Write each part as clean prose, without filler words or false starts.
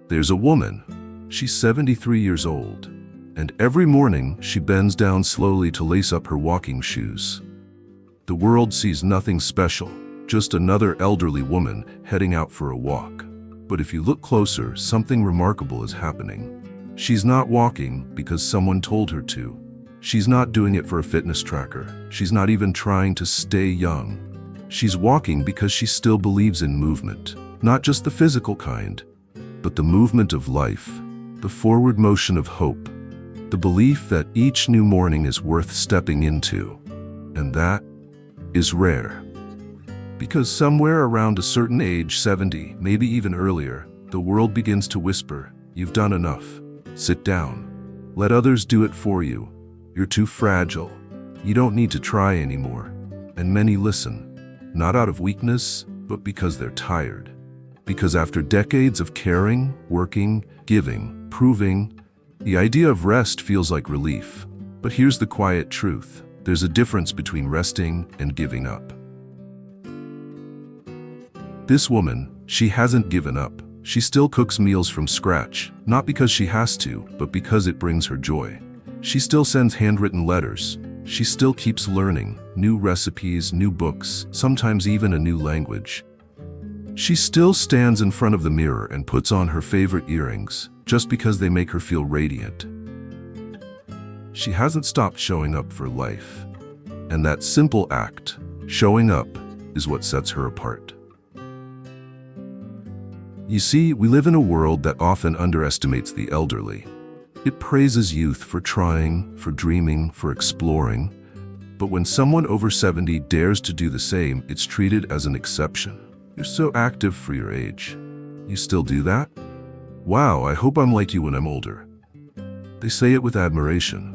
There's a woman. She's 73 years old, and every morning she bends down slowly to lace up her walking shoes. The world sees nothing special, just another elderly woman heading out for a walk. But if you look closer, something remarkable is happening. She's not walking because someone told her to. She's not doing it for a fitness tracker. She's not even trying to stay young. She's walking because she still believes in movement, not just the physical kind, but the movement of life, the forward motion of hope, the belief that each new morning is worth stepping into. And that is rare. Because somewhere around a certain age, 70, maybe even earlier, the world begins to whisper, "You've done enough. Sit down. Let others do it for you. You're too fragile. You don't need to try anymore." And many listen, not out of weakness, but because they're tired. Because after decades of caring, working, giving, proving, the idea of rest feels like relief. But here's the quiet truth. There's a difference between resting and giving up. This woman, she hasn't given up. She still cooks meals from scratch, not because she has to, but because it brings her joy. She still sends handwritten letters. She still keeps learning, new recipes, new books, sometimes even a new language. She still stands in front of the mirror and puts on her favorite earrings, just because they make her feel radiant. She hasn't stopped showing up for life. And that simple act, showing up, is what sets her apart. You see, we live in a world that often underestimates the elderly. It praises youth for trying, for dreaming, for exploring. But when someone over 70 dares to do the same, it's treated as an exception. You're so active for your age. You still do that? Wow, I hope I'm like you when I'm older. They say it with admiration,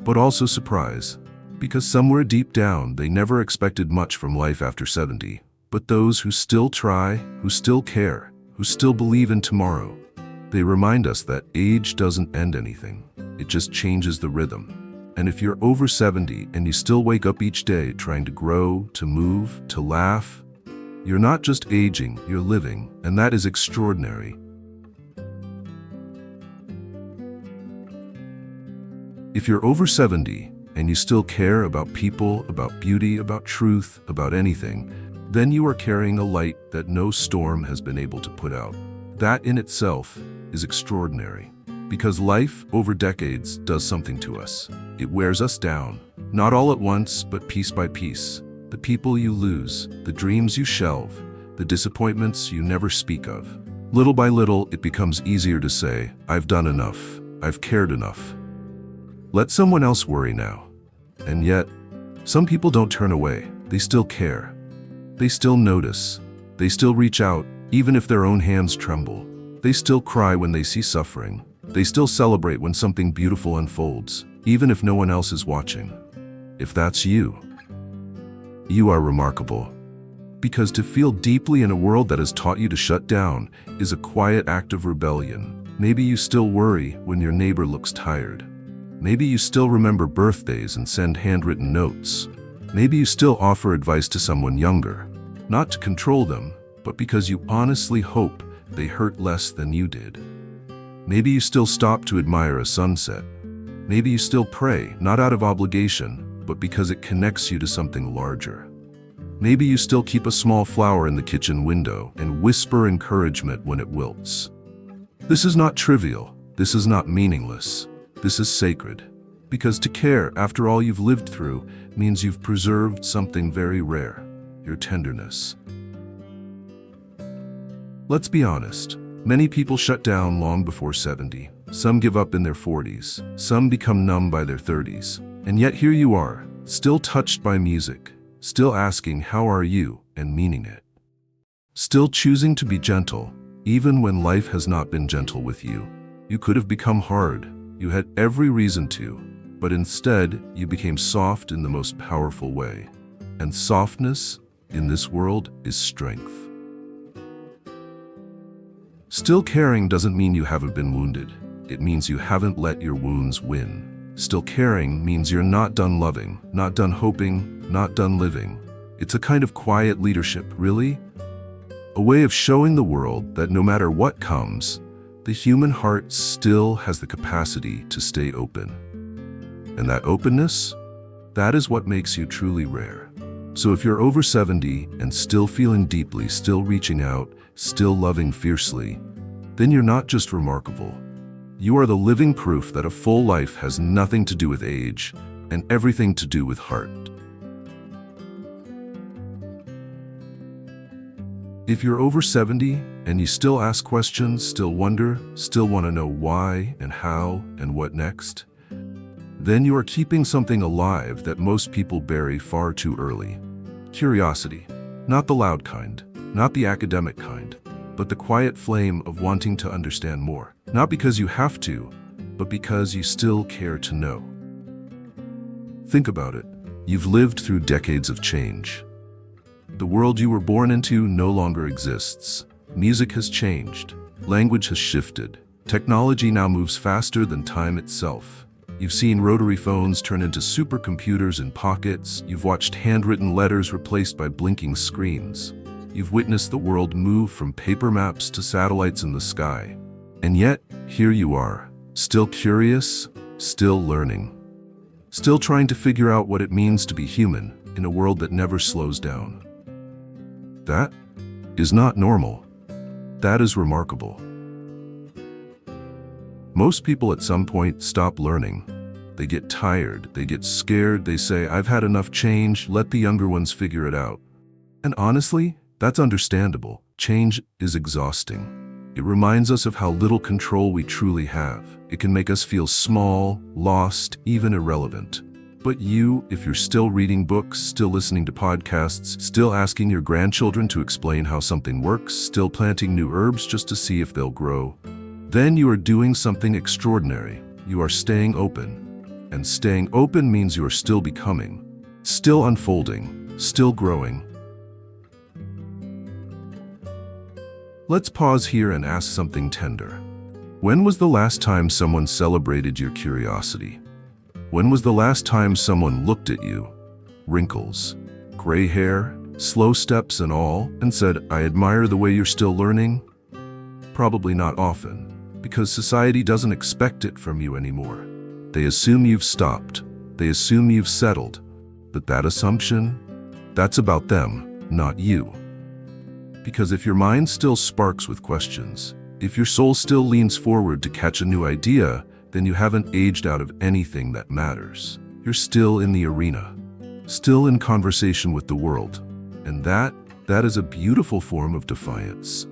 but also surprise, because somewhere deep down they never expected much from life after 70. But those who still try, who still care, who still believe in tomorrow, they remind us that age doesn't end anything. It just changes the rhythm. And if you're over 70 and you still wake up each day trying to grow, to move, to laugh, you're not just aging, you're living, and that is extraordinary. If you're over 70 and you still care about people, about beauty, about truth, about anything, then you are carrying a light that no storm has been able to put out. That in itself is extraordinary, because life over decades does something to us. It wears us down, not all at once, but piece by piece. The people you lose, the dreams you shelve, the disappointments you never speak of. Little by little, it becomes easier to say, "I've done enough. I've cared enough. Let someone else worry now." And yet, some people don't turn away. They still care. They still notice. They still reach out, even if their own hands tremble. They still cry when they see suffering. They still celebrate when something beautiful unfolds, even if no one else is watching. If that's you, you are remarkable. Because to feel deeply in a world that has taught you to shut down is a quiet act of rebellion. Maybe you still worry when your neighbor looks tired. Maybe you still remember birthdays and send handwritten notes. Maybe you still offer advice to someone younger, not to control them, but because you honestly hope they hurt less than you did. Maybe you still stop to admire a sunset. Maybe you still pray, not out of obligation, but because it connects you to something larger. Maybe you still keep a small flower in the kitchen window and whisper encouragement when it wilts. This is not trivial. This is not meaningless. This is sacred. Because to care after all you've lived through means you've preserved something very rare, your tenderness. Let's be honest. Many people shut down long before 70. Some give up in their 40s. Some become numb by their 30s. And yet here you are, still touched by music, still asking, "How are you?" and meaning it. Still choosing to be gentle, even when life has not been gentle with you. You could have become hard. You had every reason to. But instead, you became soft in the most powerful way. And softness, in this world, is strength. Still caring doesn't mean you haven't been wounded. It means you haven't let your wounds win. Still caring means you're not done loving, not done hoping, not done living. It's a kind of quiet leadership, really. A way of showing the world that no matter what comes, The human heart still has the capacity to stay open. And that openness, that is what makes you truly rare. So if you're over 70 and still feeling deeply, still reaching out, still loving fiercely, then you're not just remarkable. You are the living proof that a full life has nothing to do with age and everything to do with heart. If you're over 70 and you still ask questions, still wonder, still want to know why and how and what next, then you are keeping something alive that most people bury far too early. Curiosity. Not the loud kind, not the academic kind, but the quiet flame of wanting to understand more. Not because you have to, but because you still care to know. Think about it. You've lived through decades of change. The world you were born into no longer exists. Music has changed. Language has shifted. Technology now moves faster than time itself. You've seen rotary phones turn into supercomputers in pockets. You've watched handwritten letters replaced by blinking screens. You've witnessed the world move from paper maps to satellites in the sky. And yet, here you are, still curious, still learning. Still trying to figure out what it means to be human in a world that never slows down. That is not normal. That is remarkable. Most people at some point stop learning. They get tired, they get scared, they say, "I've had enough change, let the younger ones figure it out." And honestly, that's understandable. Change is exhausting. It reminds us of how little control we truly have. It can make us feel small, lost, even irrelevant. But you, if you're still reading books, still listening to podcasts, still asking your grandchildren to explain how something works, still planting new herbs just to see if they'll grow, then you are doing something extraordinary. You are staying open. And staying open means you are still becoming, still unfolding, still growing. Let's pause here and ask something tender. When was the last time someone celebrated your curiosity? When was the last time someone looked at you, wrinkles, gray hair, slow steps and all, and said, "I admire the way you're still learning"? Probably not often, because society doesn't expect it from you anymore. They assume you've stopped. They assume you've settled. But that assumption, that's about them, not you. Because if your mind still sparks with questions, if your soul still leans forward to catch a new idea, then you haven't aged out of anything that matters. You're still in the arena, still in conversation with the world. And that is a beautiful form of defiance.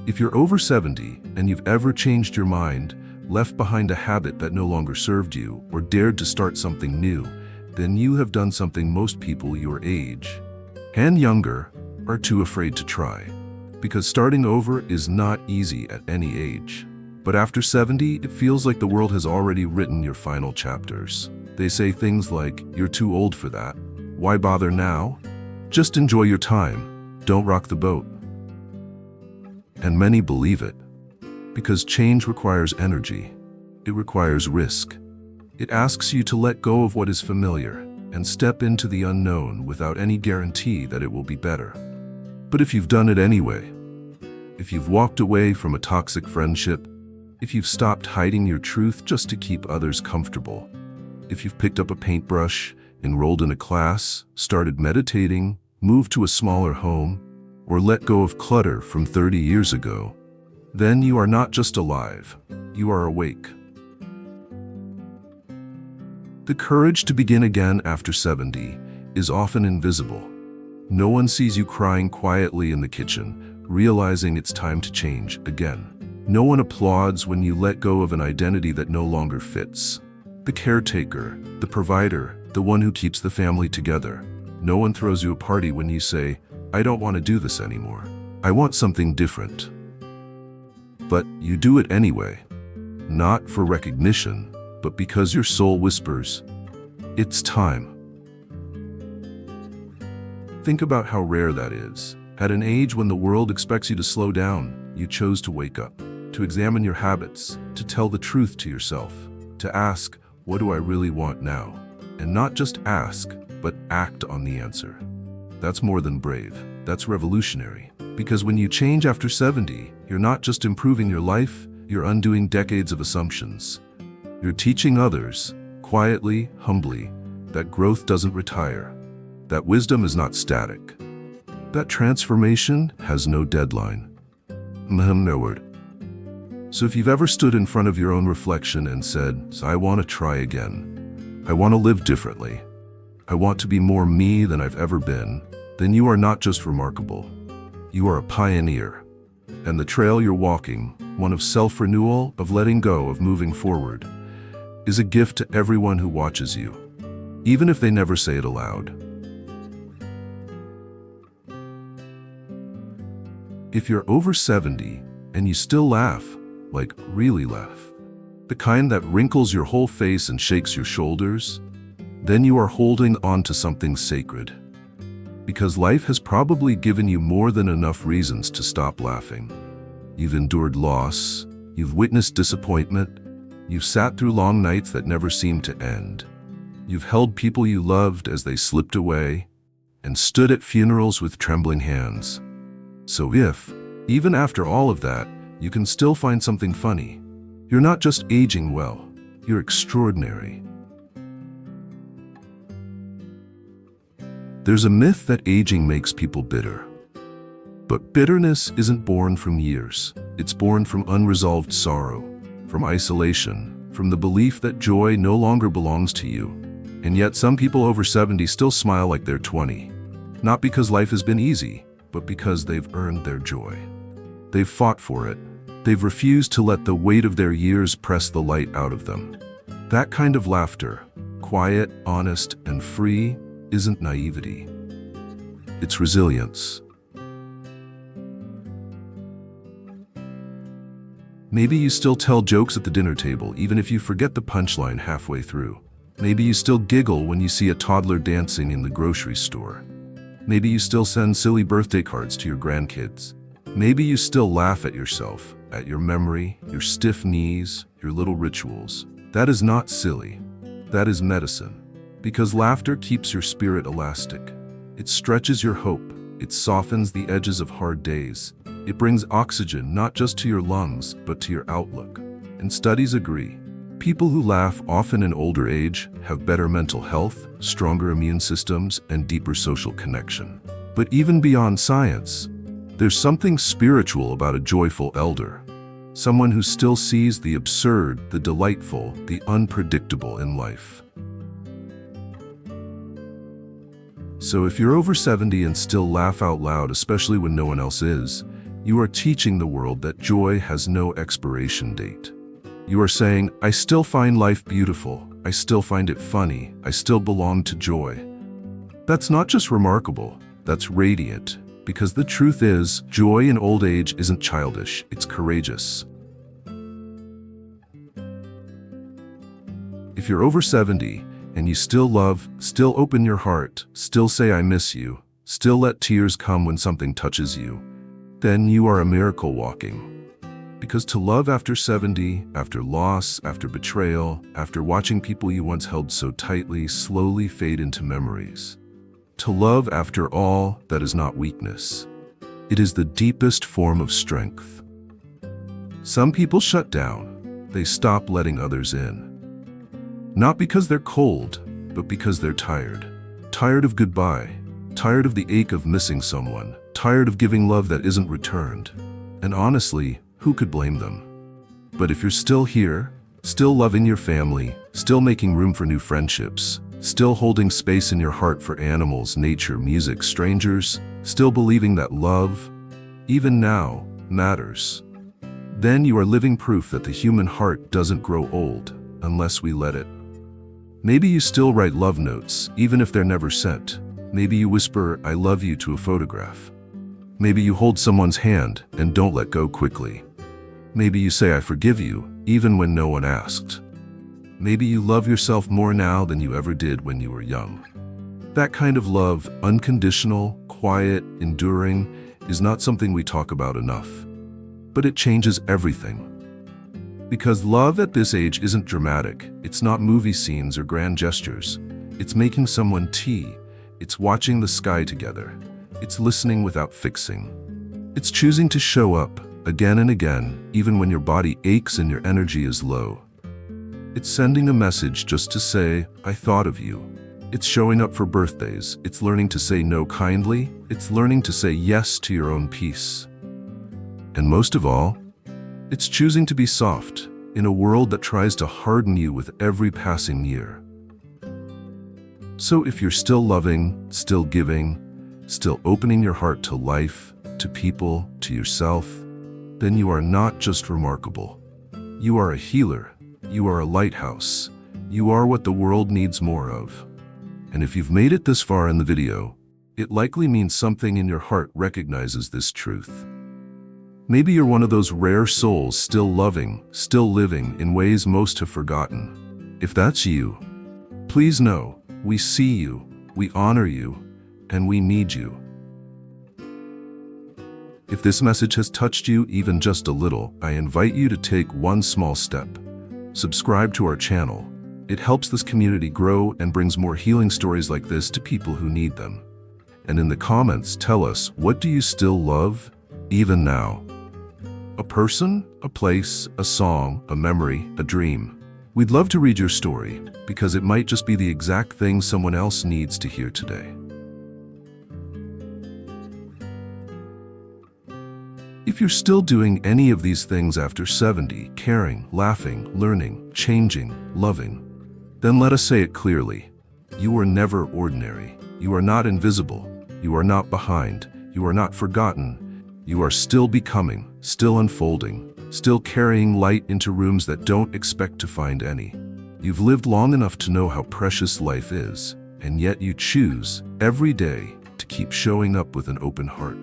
If you're over 70 and you've ever changed your mind, left behind a habit that no longer served you, or dared to start something new, then you have done something most people your age and younger are too afraid to try. Because starting over is not easy at any age. But after 70, it feels like the world has already written your final chapters. They say things like, "You're too old for that. Why bother now? Just enjoy your time. Don't rock the boat." And many believe it. Because change requires energy. It requires risk. It asks you to let go of what is familiar and step into the unknown without any guarantee that it will be better. But if you've done it anyway, if you've walked away from a toxic friendship, if you've stopped hiding your truth just to keep others comfortable, if you've picked up a paintbrush, enrolled in a class, started meditating, moved to a smaller home, or let go of clutter from 30 years ago, then you are not just alive, you are awake. The courage to begin again after 70 is often invisible. No one sees you crying quietly in the kitchen, realizing it's time to change again. No one applauds when you let go of an identity that no longer fits. The caretaker, the provider, the one who keeps the family together. No one throws you a party when you say, "I don't want to do this anymore. I want something different." But you do it anyway, not for recognition, but because your soul whispers, "It's time." Think about how rare that is. At an age when the world expects you to slow down, you chose to wake up, to examine your habits, to tell the truth to yourself, to ask, "What do I really want now?" And not just ask, but act on the answer. That's more than brave. That's revolutionary. Because when you change after 70, you're not just improving your life, you're undoing decades of assumptions. You're teaching others, quietly, humbly, that growth doesn't retire, that wisdom is not static, that transformation has no deadline. No word. So if you've ever stood in front of your own reflection and said, I want to try again, I want to live differently, I want to be more me than I've ever been, then you are not just remarkable. You are a pioneer. And the trail you're walking, one of self-renewal, of letting go, of moving forward, is a gift to everyone who watches you, even if they never say it aloud. If you're over 70 and you still laugh, like really laugh, the kind that wrinkles your whole face and shakes your shoulders, then you are holding on to something sacred. Because life has probably given you more than enough reasons to stop laughing. You've endured loss, you've witnessed disappointment, you've sat through long nights that never seemed to end. You've held people you loved as they slipped away, and stood at funerals with trembling hands. So if, even after all of that, you can still find something funny, you're not just aging well, you're extraordinary. There's a myth that aging makes people bitter. But bitterness isn't born from years. It's born from unresolved sorrow, from isolation, from the belief that joy no longer belongs to you. And yet some people over 70 still smile like they're 20. Not because life has been easy, but because they've earned their joy. They've fought for it. They've refused to let the weight of their years press the light out of them. That kind of laughter, quiet, honest, and free, isn't naivety. It's resilience. Maybe you still tell jokes at the dinner table, even if you forget the punchline halfway through. Maybe you still giggle when you see a toddler dancing in the grocery store. Maybe you still send silly birthday cards to your grandkids. Maybe you still laugh at yourself, at your memory, your stiff knees, your little rituals. That is not silly. That is medicine. Because laughter keeps your spirit elastic. It stretches your hope. It softens the edges of hard days. It brings oxygen not just to your lungs, but to your outlook. And studies agree. People who laugh, often in older age, have better mental health, stronger immune systems, and deeper social connection. But even beyond science, there's something spiritual about a joyful elder. Someone who still sees the absurd, the delightful, the unpredictable in life. So if you're over 70 and still laugh out loud, especially when no one else is, you are teaching the world that joy has no expiration date. You are saying, I still find life beautiful, I still find it funny, I still belong to joy. That's not just remarkable, that's radiant, because the truth is, joy in old age isn't childish, it's courageous. If you're over 70, and you still love, still open your heart, still say I miss you, still let tears come when something touches you, then you are a miracle walking. Because to love after 70, after loss, after betrayal, after watching people you once held so tightly slowly fade into memories, to love after all, that is not weakness. It is the deepest form of strength. Some people shut down. They stop letting others in. Not because they're cold, but because they're tired. Tired of goodbye. Tired of the ache of missing someone. Tired of giving love that isn't returned. And honestly, who could blame them? But if you're still here, still loving your family, still making room for new friendships, still holding space in your heart for animals, nature, music, strangers, still believing that love, even now, matters, then you are living proof that the human heart doesn't grow old unless we let it. Maybe you still write love notes, even if they're never sent. Maybe you whisper, I love you to a photograph. Maybe you hold someone's hand and don't let go quickly. Maybe you say, I forgive you, even when no one asked. Maybe you love yourself more now than you ever did when you were young. That kind of love, unconditional, quiet, enduring, is not something we talk about enough. But it changes everything. Because love at this age isn't dramatic. It's not movie scenes or grand gestures. It's making someone tea. It's watching the sky together. It's listening without fixing. It's choosing to show up again and again, even when your body aches and your energy is low. It's sending a message just to say, I thought of you. It's showing up for birthdays. It's learning to say no kindly. It's learning to say yes to your own peace. And most of all, it's choosing to be soft in a world that tries to harden you with every passing year. So if you're still loving, still giving, still opening your heart to life, to people, to yourself, then you are not just remarkable. You are a healer. You are a lighthouse. You are what the world needs more of. And if you've made it this far in the video, it likely means something in your heart recognizes this truth. Maybe you're one of those rare souls still loving, still living in ways most have forgotten. If that's you, please know, we see you, we honor you, and we need you. If this message has touched you even just a little, I invite you to take one small step. Subscribe to our channel. It helps this community grow and brings more healing stories like this to people who need them. And in the comments, tell us, what do you still love, even now? A person, a place, a song, a memory, a dream. We'd love to read your story, because it might just be the exact thing someone else needs to hear today. If you're still doing any of these things after 70, caring, laughing, learning, changing, loving, then let us say it clearly. You are never ordinary. You are not invisible. You are not behind. You are not forgotten. You are still becoming, still unfolding, still carrying light into rooms that don't expect to find any. You've lived long enough to know how precious life is, and yet you choose, every day, to keep showing up with an open heart.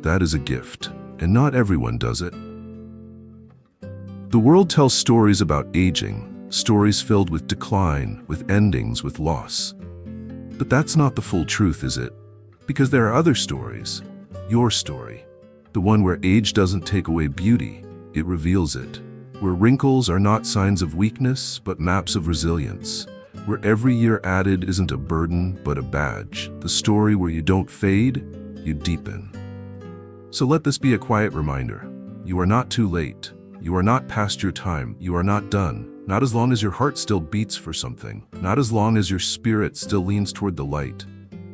That is a gift, and not everyone does it. The world tells stories about aging, stories filled with decline, with endings, with loss. But that's not the full truth, is it? Because there are other stories. Your story. The one where age doesn't take away beauty, it reveals it. Where wrinkles are not signs of weakness, but maps of resilience. Where every year added isn't a burden, but a badge. The story where you don't fade, you deepen. So let this be a quiet reminder. You are not too late. You are not past your time. You are not done. Not as long as your heart still beats for something. Not as long as your spirit still leans toward the light.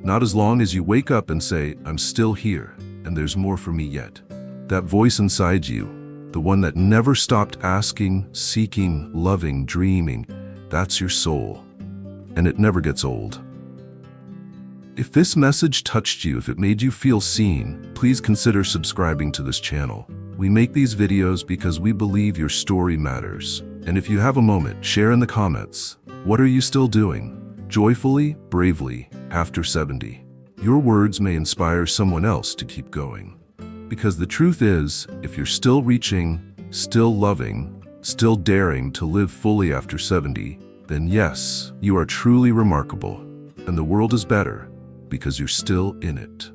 Not as long as you wake up and say, I'm still here, and there's more for me yet. That voice inside you, the one that never stopped asking, seeking, loving, dreaming, that's your soul. And it never gets old. If this message touched you, if it made you feel seen, please consider subscribing to this channel. We make these videos because we believe your story matters. And if you have a moment, share in the comments. What are you still doing? Joyfully, bravely, after 70. Your words may inspire someone else to keep going. Because the truth is, if you're still reaching, still loving, still daring to live fully after 70, then yes, you are truly remarkable. And the world is better because you're still in it.